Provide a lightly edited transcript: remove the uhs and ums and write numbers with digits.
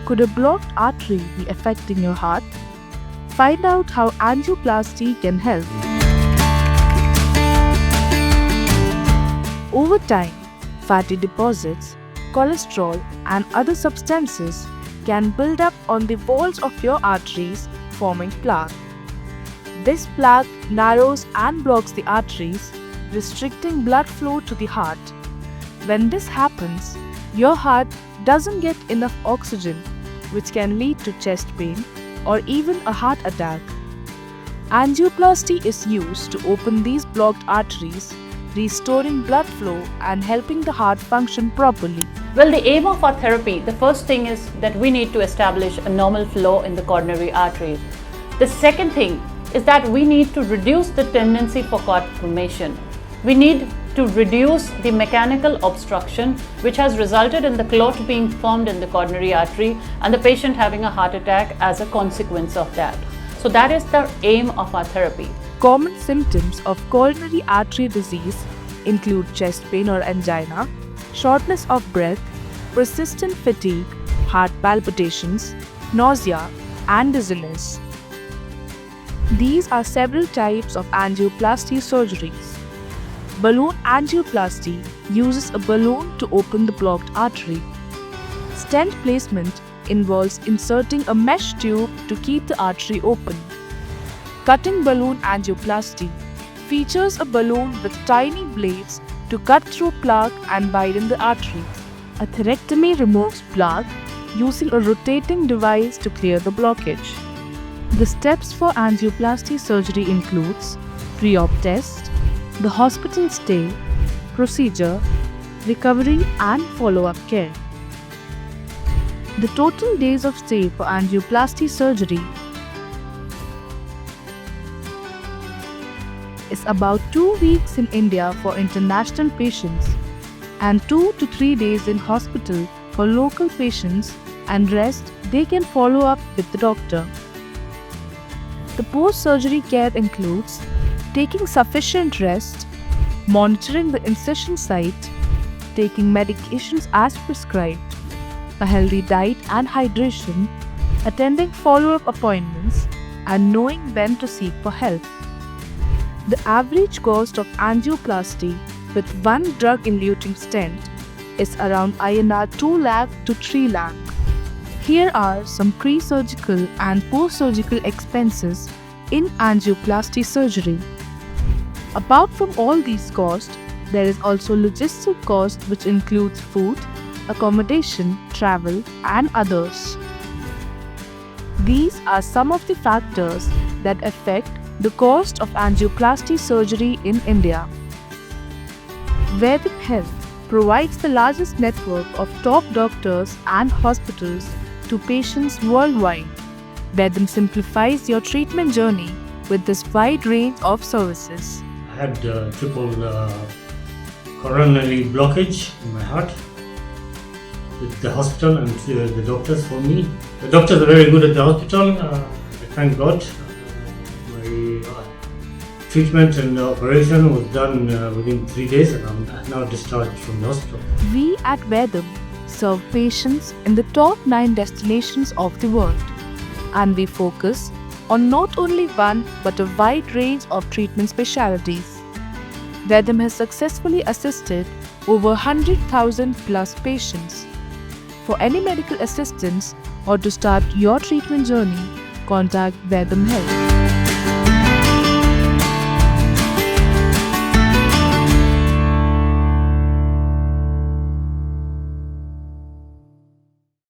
Could a blocked artery be affecting your heart? Find out how angioplasty can help. Over time, fatty deposits, cholesterol, and other substances can build up on the walls of your arteries, forming plaque. This plaque narrows and blocks the arteries, restricting blood flow to the heart. When this happens, your heart doesn't get enough oxygen, which can lead to chest pain or even a heart attack. Angioplasty is used to open these blocked arteries, restoring blood flow and helping the heart function properly. Well, the aim of our therapy, the first thing is that we need to establish a normal flow in the coronary arteries. The second thing is that we need to reduce the tendency for clot formation. We need to reduce the mechanical obstruction which has resulted in the clot being formed in the coronary artery and the patient having a heart attack as a consequence of that. So that is the aim of our therapy. Common symptoms of coronary artery disease include chest pain or angina, shortness of breath, persistent fatigue, heart palpitations, nausea, and dizziness. These are several types of angioplasty surgeries. Balloon angioplasty uses a balloon to open the blocked artery. Stent placement involves inserting a mesh tube to keep the artery open. Cutting balloon angioplasty features a balloon with tiny blades to cut through plaque and widen the artery. A atherectomy removes plaque using a rotating device to clear the blockage. The steps for angioplasty surgery includes pre-op test, the hospital stay, procedure, recovery and follow-up care. The total days of stay for angioplasty surgery is about 2 weeks in India for international patients and 2 to 3 days in hospital for local patients, and rest they can follow up with the doctor. The post-surgery care includes taking sufficient rest, monitoring the incision site, taking medications as prescribed, a healthy diet and hydration, attending follow-up appointments, and knowing when to seek for help. The average cost of angioplasty with one drug-eluting stent is around INR 2 lakh to 3 lakh. Here are some pre-surgical and post-surgical expenses in angioplasty surgery. Apart from all these costs, there is also logistic cost which includes food, accommodation, travel, and others. These are some of the factors that affect the cost of angioplasty surgery in India. Widen Health provides the largest network of top doctors and hospitals to patients worldwide. Widen simplifies your treatment journey with this wide range of services. I had triple coronary blockage in my heart. With the hospital and the doctors for me. The doctors are very good at the hospital. Thank God. My treatment and operation was done within 3 days, and I'm now discharged from the hospital. We at Vedam serve patients in the top 9 destinations of the world, and we focus on not only one but a wide range of treatment specialties. Vedam has successfully assisted over 100,000 plus patients. For any medical assistance or to start your treatment journey, contact Vedam Health.